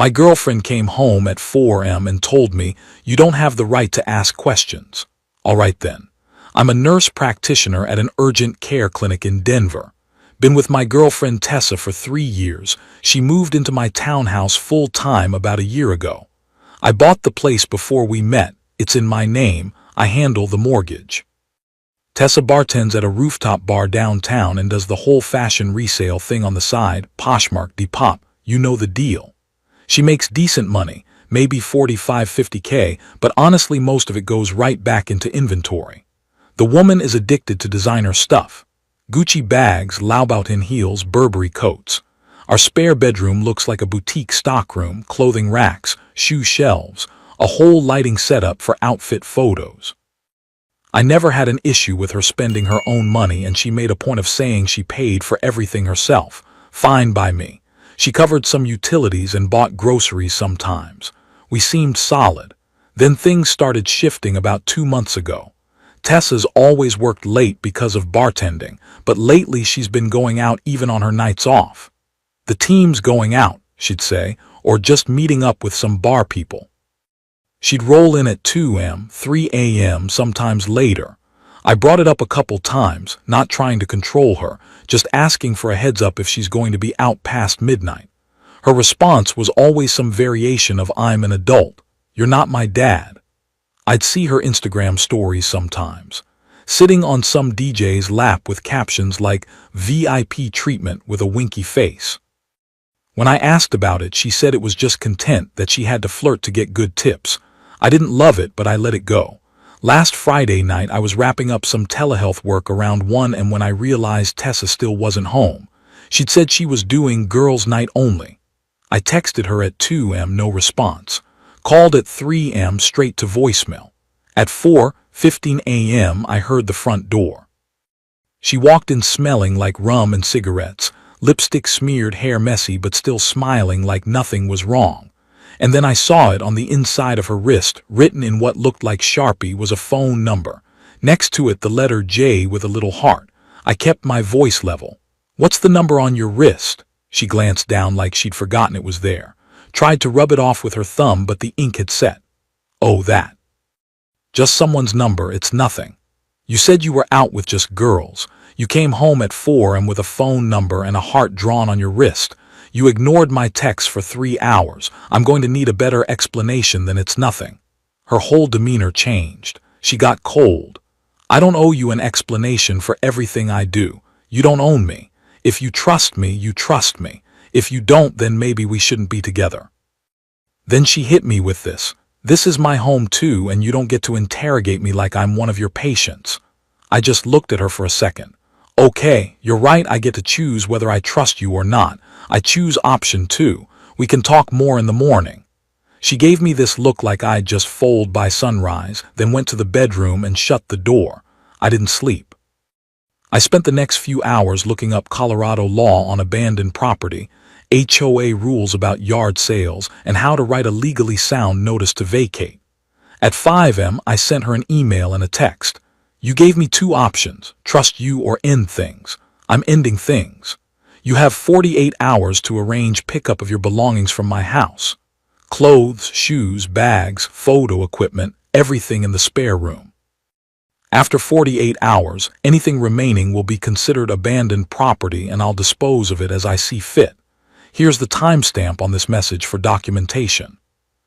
My girlfriend came home at 4 a.m. and told me, "You don't have the right to ask questions." All right then. I'm a nurse practitioner at an urgent care clinic in Denver. Been with my girlfriend Tessa for 3 years. She moved into my townhouse full-time about a year ago. I bought the place before we met. It's in my name. I handle the mortgage. Tessa bartends at a rooftop bar downtown and does the whole fashion resale thing on the side, Poshmark, Depop, you know the deal. She makes decent money, maybe 45–50K, but honestly most of it goes right back into inventory. The woman is addicted to designer stuff. Gucci bags, Louboutin heels, Burberry coats. Our spare bedroom looks like a boutique stockroom, clothing racks, shoe shelves, a whole lighting setup for outfit photos. I never had an issue with her spending her own money, and she made a point of saying she paid for everything herself. Fine by me. She covered some utilities and bought groceries sometimes. We seemed solid. Then things started shifting about 2 months ago. Tessa's always worked late because of bartending, but lately she's been going out even on her nights off. The team's going out, she'd say, or just meeting up with some bar people. She'd roll in at 2 a.m., 3 a.m., sometimes later. I brought it up a couple times, not trying to control her, just asking for a heads up if she's going to be out past midnight. Her response was always some variation of "I'm an adult. You're not my dad." I'd see her Instagram stories sometimes, sitting on some DJ's lap with captions like "VIP treatment" with a winky face. When I asked about it, she said it was just content that she had to flirt to get good tips. I didn't love it, but I let it go. Last Friday night I was wrapping up some telehealth work around 1 a.m. when I realized Tessa still wasn't home. She'd said she was doing girls' night only. I texted her at 2 a.m., no response. Called at 3 a.m. straight to voicemail. At 4:15 a.m. I heard the front door. She walked in smelling like rum and cigarettes, lipstick smeared, hair messy but still smiling like nothing was wrong. And then I saw it on the inside of her wrist, written in what looked like Sharpie, was a phone number. Next to it the letter J with a little heart. I kept my voice level. "What's the number on your wrist?" She glanced down like she'd forgotten it was there. Tried to rub it off with her thumb, but the ink had set. "Oh, that. Just someone's number, it's nothing. You said you were out with just girls. You came home at 4 and with a phone number and a heart drawn on your wrist. You ignored my texts for 3 hours. I'm going to need a better explanation than it's nothing." Her whole demeanor changed. She got cold. "I don't owe you an explanation for everything I do. You don't own me. If you trust me, you trust me. If you don't, then maybe we shouldn't be together." Then she hit me with this. "This is my home too, and you don't get to interrogate me like I'm one of your patients." I just looked at her for a second. "Okay, you're right, I get to choose whether I trust you or not. I choose option 2. We can talk more in the morning." She gave me this look like I'd just fooled by sunrise, then went to the bedroom and shut the door. I didn't sleep. I spent the next few hours looking up Colorado law on abandoned property, HOA rules about yard sales, and how to write a legally sound notice to vacate. At 5 a.m. I sent her an email and a text. "You gave me 2 options, trust you or end things. I'm ending things. You have 48 hours to arrange pickup of your belongings from my house. Clothes, shoes, bags, photo equipment, everything in the spare room. After 48 hours, anything remaining will be considered abandoned property and I'll dispose of it as I see fit. Here's the timestamp on this message for documentation."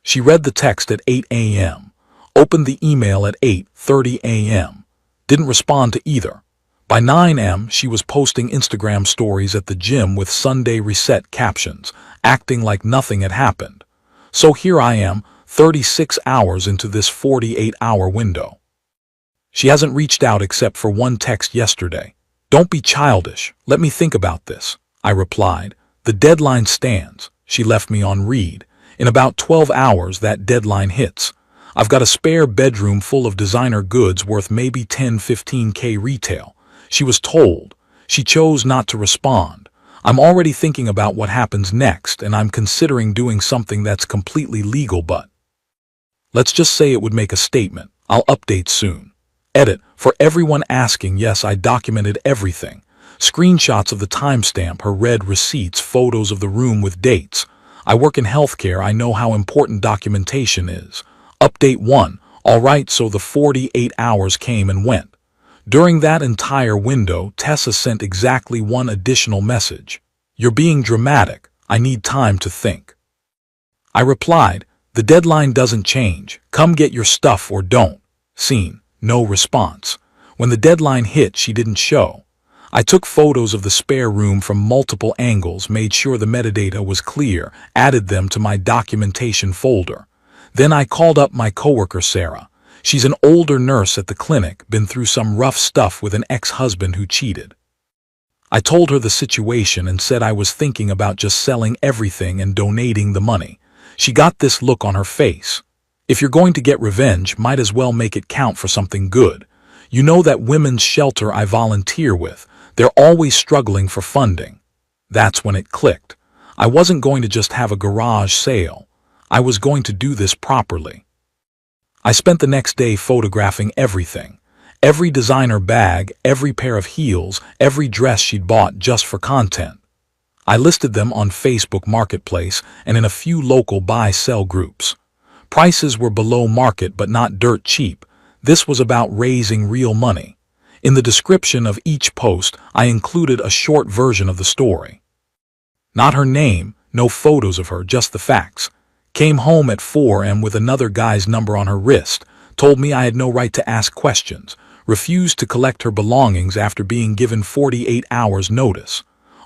She read the text at 8 a.m., opened the email at 8:30 a.m., didn't respond to either. By 9 a.m., she was posting Instagram stories at the gym with Sunday reset captions, acting like nothing had happened. So here I am, 36 hours into this 48-hour window. She hasn't reached out except for one text yesterday. "Don't be childish. Let me think about this," I replied. "The deadline stands." She left me on read. In about 12 hours, that deadline hits. I've got a spare bedroom full of designer goods worth maybe 10–15K retail. She was told. She chose not to respond. I'm already thinking about what happens next, and I'm considering doing something that's completely legal, but let's just say it would make a statement. I'll update soon. Edit. For everyone asking, yes, I documented everything. Screenshots of the timestamp, her red receipts, photos of the room with dates. I work in healthcare. I know how important documentation is. Update 1. All right, so the 48 hours came and went. During that entire window, Tessa sent exactly one additional message. You're being dramatic. I need time to think. I replied, the deadline doesn't change. Come get your stuff or don't. Scene. No response. When the deadline hit, she didn't show. I took photos of the spare room from multiple angles, made sure the metadata was clear, added them to my documentation folder. Then I called up my coworker Sarah. She's an older nurse at the clinic, been through some rough stuff with an ex-husband who cheated. I told her the situation and said I was thinking about just selling everything and donating the money. She got this look on her face. If you're going to get revenge, might as well make it count for something good. You know that women's shelter I volunteer with, they're always struggling for funding. That's when it clicked. I wasn't going to just have a garage sale. I was going to do this properly. I spent the next day photographing everything. Every designer bag, every pair of heels, every dress she'd bought just for content. I listed them on Facebook Marketplace and in a few local buy-sell groups. Prices were below market but not dirt cheap. This was about raising real money. In the description of each post, I included a short version of the story. Not her name, no photos of her, just the facts. Came home at 4 a.m. with another guy's number on her wrist, told me I had no right to ask questions, refused to collect her belongings after being given 48 hours notice.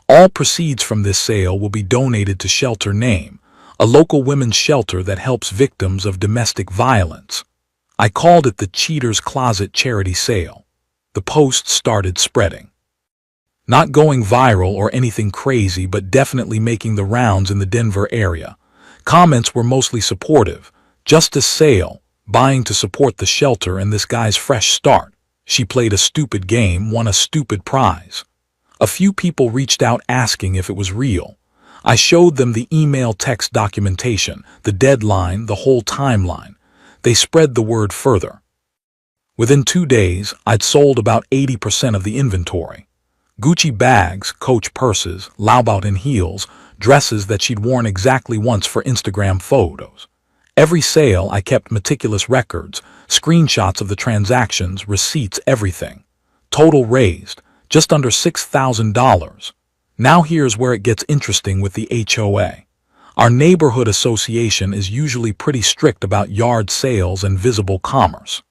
All proceeds from this sale will be donated to Shelter Name, a local women's shelter that helps victims of domestic violence. I called it the Cheater's Closet Charity Sale. The post started spreading. Not going viral or anything crazy, but definitely making the rounds in the Denver area. Comments were mostly supportive. Just a sale, buying to support the shelter and this guy's fresh start. She played a stupid game, won a stupid prize. A few people reached out asking if it was real. I showed them the email text documentation, the deadline, the whole timeline. They spread the word further. Within 2 days, I'd sold about 80% of the inventory. Gucci bags, Coach purses, Laubot heels, dresses that she'd worn exactly once for Instagram photos. Every sale, I kept meticulous records, screenshots of the transactions, receipts, everything. Total raised, just under $6,000. Now here's where it gets interesting with the HOA. Our neighborhood association is usually pretty strict about yard sales and visible commerce.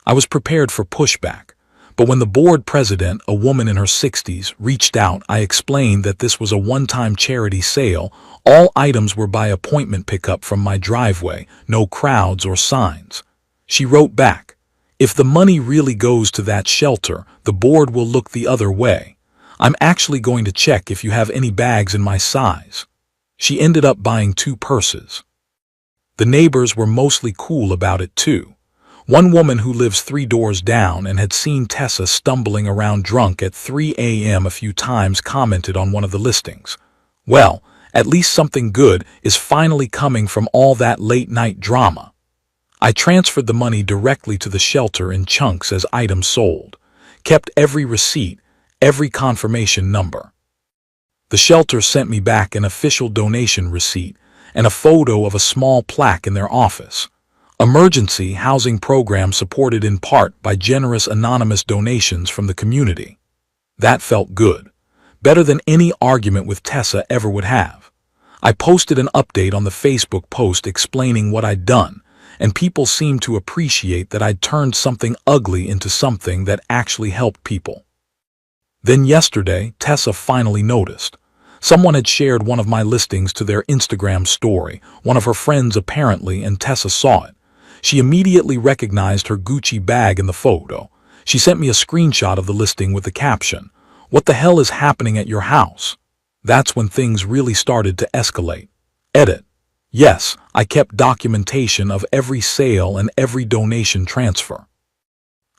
I was prepared for pushback, but when the board president, a woman in her 60s, reached out, I explained that this was a one-time charity sale. All items were by appointment pickup from my driveway, no crowds or signs. She wrote back, if the money really goes to that shelter, the board will look the other way. I'm actually going to check if you have any bags in my size. She ended up buying 2 purses. The neighbors were mostly cool about it too. One woman who lives 3 doors down and had seen Tessa stumbling around drunk at 3 a.m. a few times commented on one of the listings. Well, at least something good is finally coming from all that late-night drama. I transferred the money directly to the shelter in chunks as items sold, kept every receipt, every confirmation number. The shelter sent me back an official donation receipt and a photo of a small plaque in their office. Emergency housing program supported in part by generous anonymous donations from the community. That felt good. Better than any argument with Tessa ever would have. I posted an update on the Facebook post explaining what I'd done, and people seemed to appreciate that I'd turned something ugly into something that actually helped people. Then yesterday, Tessa finally noticed. Someone had shared one of my listings to their Instagram story, one of her friends apparently, and Tessa saw it. She immediately recognized her Gucci bag in the photo. She sent me a screenshot of the listing with the caption, "What the hell is happening at your house?" That's when things really started to escalate. Edit. Yes, I kept documentation of every sale and every donation transfer.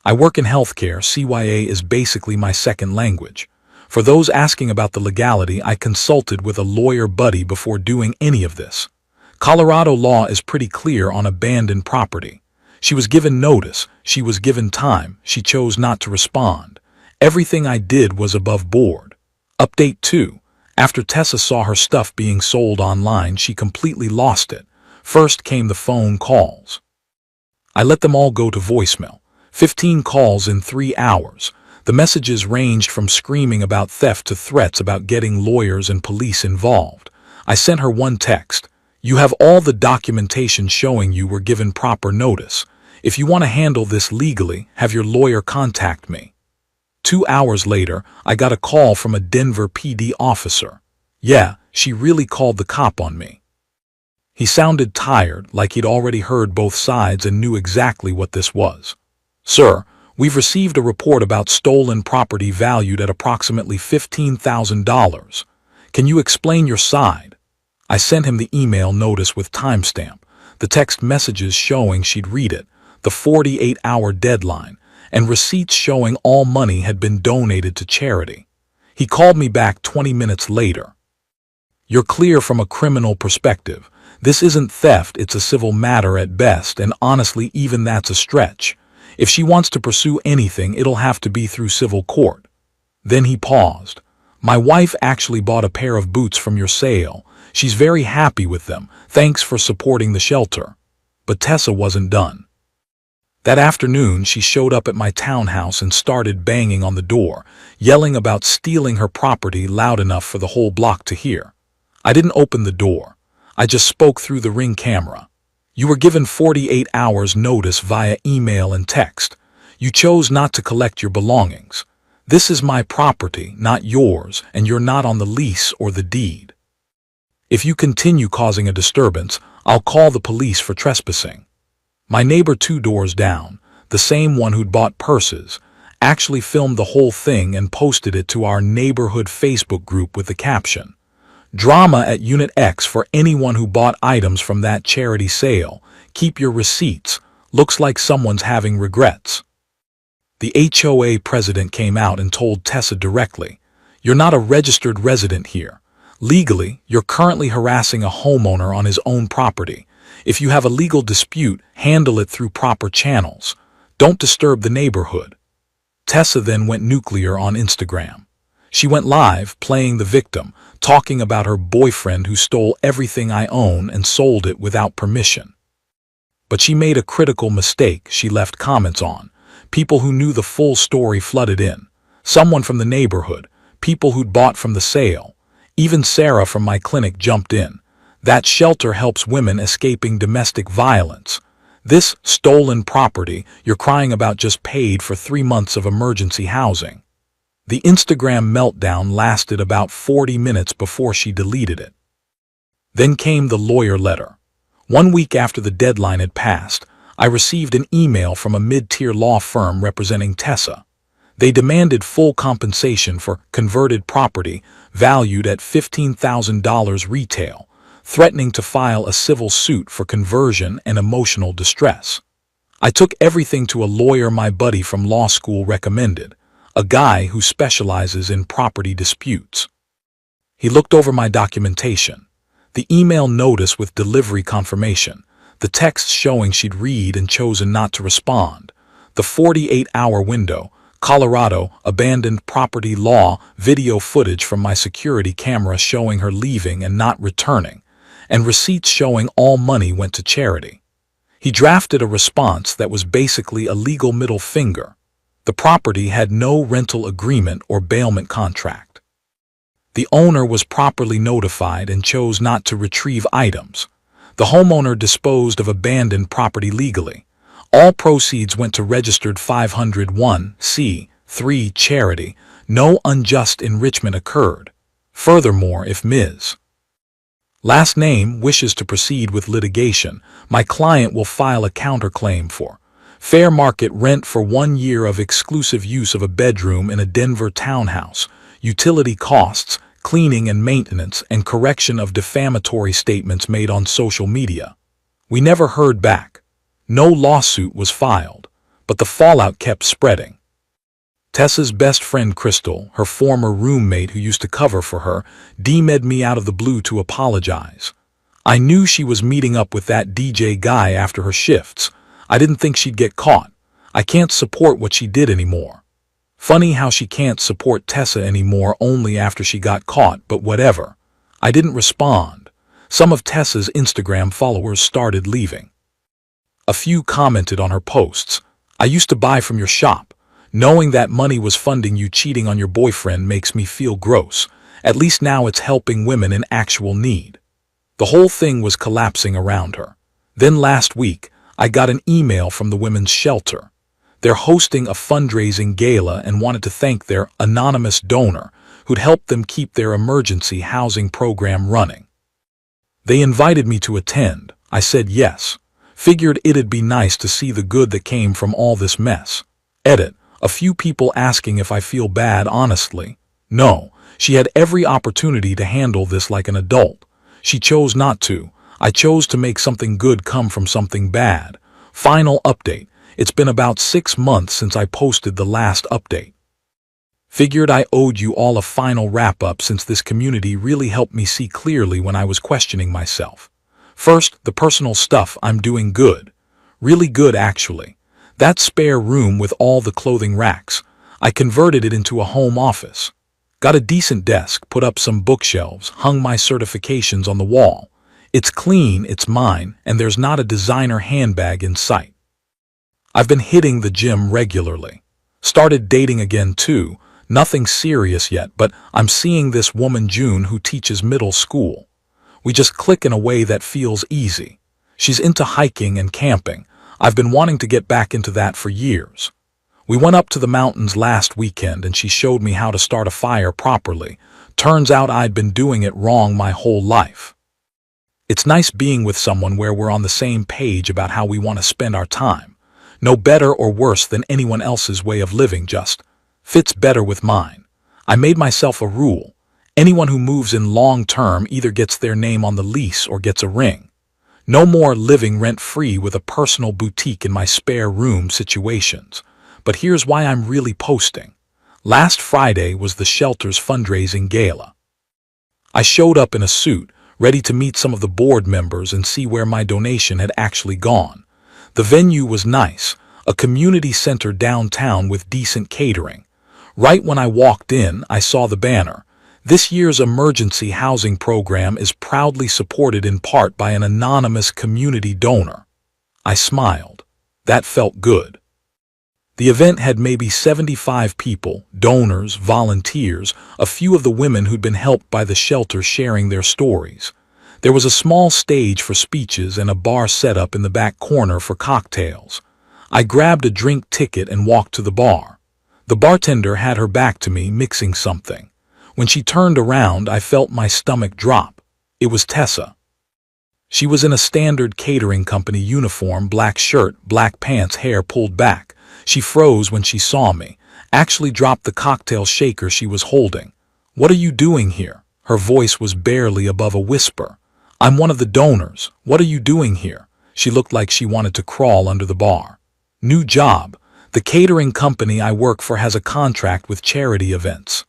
I work in healthcare. CYA is basically my second language. For those asking about the legality, I consulted with a lawyer buddy before doing any of this. Colorado law is pretty clear on abandoned property. She was given notice, she was given time, she chose not to respond. Everything I did was above board. Update 2. After Tessa saw her stuff being sold online, she completely lost it. First came the phone calls. I let them all go to voicemail. 15 calls in 3 hours. The messages ranged from screaming about theft to threats about getting lawyers and police involved. I sent her one text. You have all the documentation showing you were given proper notice. If you want to handle this legally, have your lawyer contact me. 2 hours later, I got a call from a Denver PD officer. Yeah, she really called the cop on me. He sounded tired, like he'd already heard both sides and knew exactly what this was. Sir, we've received a report about stolen property valued at approximately $15,000. Can you explain your side? I sent him the email notice with timestamp, the text messages showing she'd read it, the 48-hour deadline, and receipts showing all money had been donated to charity. He called me back 20 minutes later. You're clear from a criminal perspective. This isn't theft, it's a civil matter at best, and honestly, even that's a stretch. If she wants to pursue anything, it'll have to be through civil court. Then he paused. My wife actually bought a pair of boots from your sale. She's very happy with them. Thanks for supporting the shelter. But Tessa wasn't done. That afternoon, she showed up at my townhouse and started banging on the door, yelling about stealing her property loud enough for the whole block to hear. I didn't open the door. I just spoke through the Ring camera. You were given 48 hours notice via email and text. You chose not to collect your belongings. This is my property, not yours, and you're not on the lease or the deed. If you continue causing a disturbance, I'll call the police for trespassing. My neighbor 2 doors down, the same one who'd bought purses, actually filmed the whole thing and posted it to our neighborhood Facebook group with the caption, "Drama at Unit X for anyone who bought items from that charity sale. Keep your receipts. Looks like someone's having regrets." The HOA president came out and told Tessa directly, "You're not a registered resident here. Legally, you're currently harassing a homeowner on his own property. If you have a legal dispute, handle it through proper channels. Don't disturb the neighborhood." Tessa then went nuclear on Instagram. She went live, playing the victim, talking about her boyfriend who stole everything I own and sold it without permission. But she made a critical mistake she left comments on. People who knew the full story flooded in. Someone from the neighborhood, people who'd bought from the sale. Even Sarah from my clinic jumped in. That shelter helps women escaping domestic violence. This stolen property you're crying about just paid for 3 months of emergency housing. The Instagram meltdown lasted about 40 minutes before she deleted it. Then came the lawyer letter. 1 week after the deadline had passed, I received an email from a mid-tier law firm representing Tessa. They demanded full compensation for converted property valued at $15,000 retail, threatening to file a civil suit for conversion and emotional distress. I took everything to a lawyer my buddy from law school recommended, a guy who specializes in property disputes. He looked over my documentation, the email notice with delivery confirmation, the text showing she'd read and chosen not to respond, the 48-hour window, Colorado abandoned property law video footage from my security camera showing her leaving and not returning, and receipts showing all money went to charity. He drafted a response that was basically a legal middle finger. The property had no rental agreement or bailment contract. The owner was properly notified and chose not to retrieve items. The homeowner disposed of abandoned property legally. All proceeds went to registered 501(c)(3) charity. No unjust enrichment occurred. Furthermore, if Ms. Last name wishes to proceed with litigation, my client will file a counterclaim for fair market rent for 1 year of exclusive use of a bedroom in a Denver townhouse, utility costs, cleaning and maintenance, and correction of defamatory statements made on social media. We never heard back. No lawsuit was filed, but the fallout kept spreading. Tessa's best friend Crystal, her former roommate who used to cover for her, DM'd me out of the blue to apologize. I knew she was meeting up with that DJ guy after her shifts. I didn't think she'd get caught. I can't support what she did anymore. Funny how she can't support Tessa anymore only after she got caught, but whatever. I didn't respond. Some of Tessa's Instagram followers started leaving. A few commented on her posts. I used to buy from your shop. Knowing that money was funding you cheating on your boyfriend makes me feel gross. At least now it's helping women in actual need. The whole thing was collapsing around her. Then last week, I got an email from the women's shelter. They're hosting a fundraising gala and wanted to thank their anonymous donor who'd helped them keep their emergency housing program running. They invited me to attend. I said yes. Figured it'd be nice to see the good that came from all this mess. Edit. A few people asking if I feel bad. Honestly, no. She had every opportunity to handle this like an adult. She chose not to. I chose to make something good come from something bad. Final update. It's been about 6 months since I posted the last update. Figured I owed you all a final wrap-up since this community really helped me see clearly when I was questioning myself. First, the personal stuff. I'm doing good. Really good, actually. That spare room with all the clothing racks, I converted it into a home office. Got a decent desk, put up some bookshelves, hung my certifications on the wall. It's clean, it's mine, and there's not a designer handbag in sight. I've been hitting the gym regularly. Started dating again too. Nothing serious yet, but I'm seeing this woman June who teaches middle school. We just click in a way that feels easy. She's into hiking and camping. I've been wanting to get back into that for years. We went up to the mountains last weekend and she showed me how to start a fire properly. Turns out I'd been doing it wrong my whole life. It's nice being with someone where we're on the same page about how we want to spend our time. No better or worse than anyone else's way of living, just fits better with mine. I made myself a rule. Anyone who moves in long term either gets their name on the lease or gets a ring. No more living rent-free with a personal boutique in my spare room situations. But here's why I'm really posting. Last Friday was the shelter's fundraising gala. I showed up in a suit, ready to meet some of the board members and see where my donation had actually gone. The venue was nice, a community center downtown with decent catering. Right when I walked in, I saw the banner. This year's emergency housing program is proudly supported in part by an anonymous community donor. I smiled. That felt good. The event had maybe 75 people, donors, volunteers, a few of the women who'd been helped by the shelter sharing their stories. There was a small stage for speeches and a bar set up in the back corner for cocktails. I grabbed a drink ticket and walked to the bar. The bartender had her back to me, mixing something. When she turned around, I felt my stomach drop. It was Tessa. She was in a standard catering company uniform, black shirt, black pants, hair pulled back. She froze when she saw me, actually dropped the cocktail shaker she was holding. "What are you doing here?" Her voice was barely above a whisper. "I'm one of the donors. What are you doing here?" She looked like she wanted to crawl under the bar. "New job. The catering company I work for has a contract with charity events."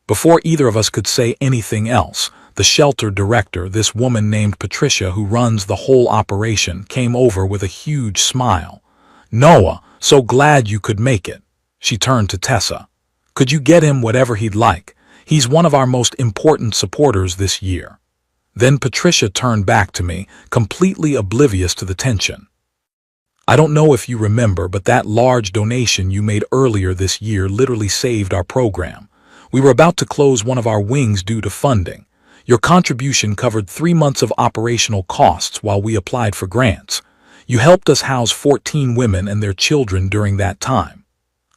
Before either of us could say anything else, the shelter director, this woman named Patricia who runs the whole operation, came over with a huge smile. "Noah, so glad you could make it." She turned to Tessa. "Could you get him whatever he'd like? He's one of our most important supporters this year." Then Patricia turned back to me, completely oblivious to the tension. "I don't know if you remember, but that large donation you made earlier this year literally saved our program. We were about to close one of our wings due to funding. Your contribution covered 3 months of operational costs while we applied for grants. You helped us house 14 women and their children during that time."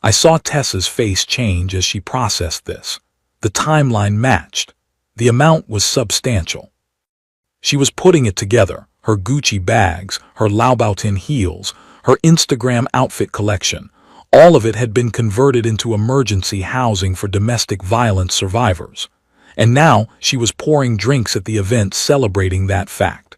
I saw Tessa's face change as she processed this. The timeline matched. The amount was substantial. She was putting it together, her Gucci bags, her Louboutin heels, her Instagram outfit collection. All of it had been converted into emergency housing for domestic violence survivors. And now she was pouring drinks at the event celebrating that fact.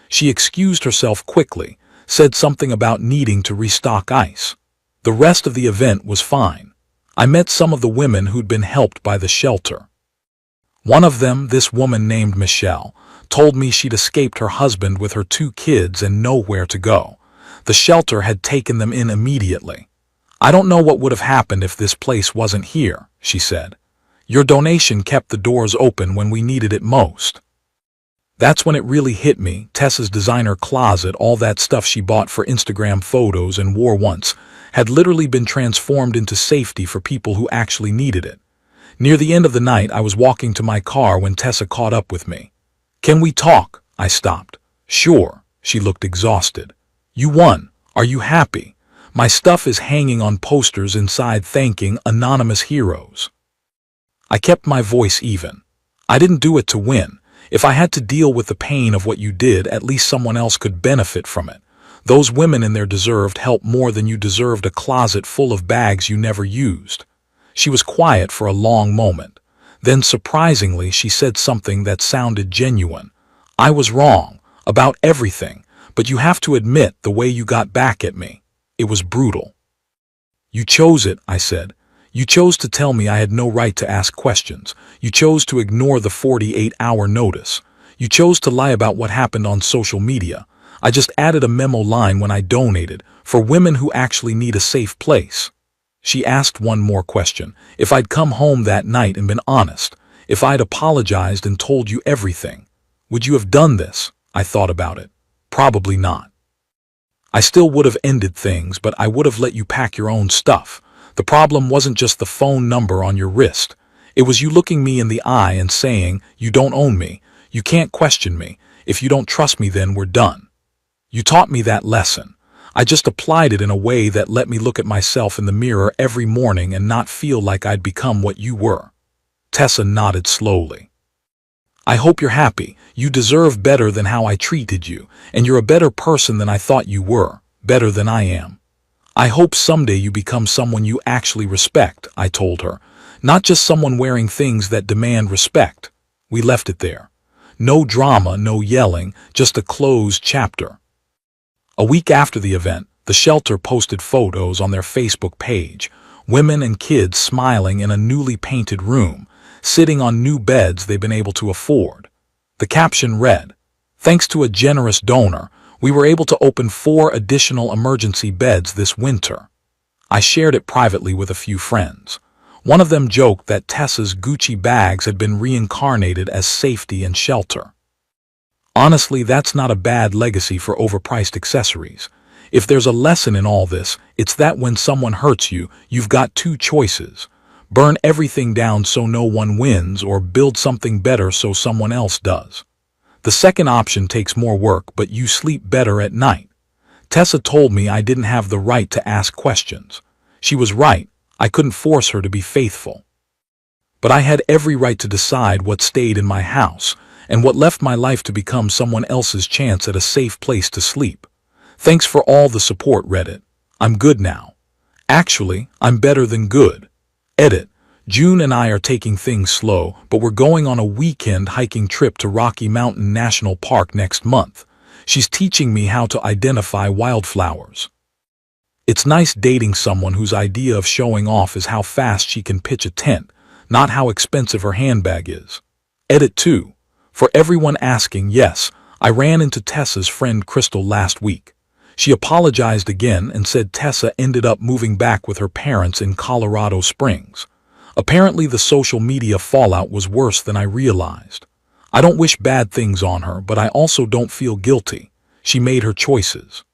She excused herself quickly, said something about needing to restock ice. The rest of the event was fine. I met some of the women who'd been helped by the shelter. One of them, this woman named Michelle, told me she'd escaped her husband with her 2 kids and nowhere to go. The shelter had taken them in immediately. I don't know what would have happened if this place wasn't here, she said. Your donation kept the doors open when we needed it most. That's when it really hit me. Tessa's designer closet, all that stuff she bought for Instagram photos and wore once, had literally been transformed into safety for people who actually needed it. Near the end of the night, I was walking to my car when Tessa caught up with me. Can we talk? I stopped. Sure. She looked exhausted. You won. Are you happy? My stuff is hanging on posters inside thanking anonymous heroes. I kept my voice even. I didn't do it to win. If I had to deal with the pain of what you did, at least someone else could benefit from it. Those women in there deserved help more than you deserved a closet full of bags you never used. She was quiet for a long moment. Then, surprisingly, she said something that sounded genuine. I was wrong about everything, but you have to admit the way you got back at me. It was brutal. You chose it, I said. You chose to tell me I had no right to ask questions. You chose to ignore the 48-hour notice. You chose to lie about what happened on social media. I just added a memo line when I donated, for women who actually need a safe place. She asked one more question. If I'd come home that night and been honest, if I'd apologized and told you everything, would you have done this? I thought about it. Probably not. I still would have ended things, but I would have let you pack your own stuff. The problem wasn't just the phone number on your wrist. It was you looking me in the eye and saying, you don't own me. You can't question me. If you don't trust me, then we're done. You taught me that lesson. I just applied it in a way that let me look at myself in the mirror every morning and not feel like I'd become what you were. Tessa nodded slowly. I hope you're happy. You deserve better than how I treated you, and you're a better person than I thought you were, better than I am. I hope someday you become someone you actually respect, I told her, not just someone wearing things that demand respect. We left it there. No drama, no yelling, just a closed chapter. A week after the event, the shelter posted photos on their Facebook page, women and kids smiling in a newly painted room, sitting on new beds they've been able to afford. The caption read, "Thanks to a generous donor, we were able to open 4 additional emergency beds this winter." I shared it privately with a few friends. One of them joked that Tessa's Gucci bags had been reincarnated as safety and shelter. Honestly, that's not a bad legacy for overpriced accessories. If there's a lesson in all this, it's that when someone hurts you, you've got 2 choices. Burn everything down so no one wins, or build something better so someone else does. The second option takes more work, but you sleep better at night. Tessa told me I didn't have the right to ask questions. She was right. I couldn't force her to be faithful. But I had every right to decide what stayed in my house, and what left my life to become someone else's chance at a safe place to sleep. Thanks for all the support, Reddit. I'm good now. Actually, I'm better than good. Edit. June and I are taking things slow, but we're going on a weekend hiking trip to Rocky Mountain National Park next month. She's teaching me how to identify wildflowers. It's nice dating someone whose idea of showing off is how fast she can pitch a tent, not how expensive her handbag is. Edit 2. For everyone asking, yes, I ran into Tessa's friend Crystal last week. She apologized again and said Tessa ended up moving back with her parents in Colorado Springs. Apparently the social media fallout was worse than I realized. I don't wish bad things on her, but I also don't feel guilty. She made her choices.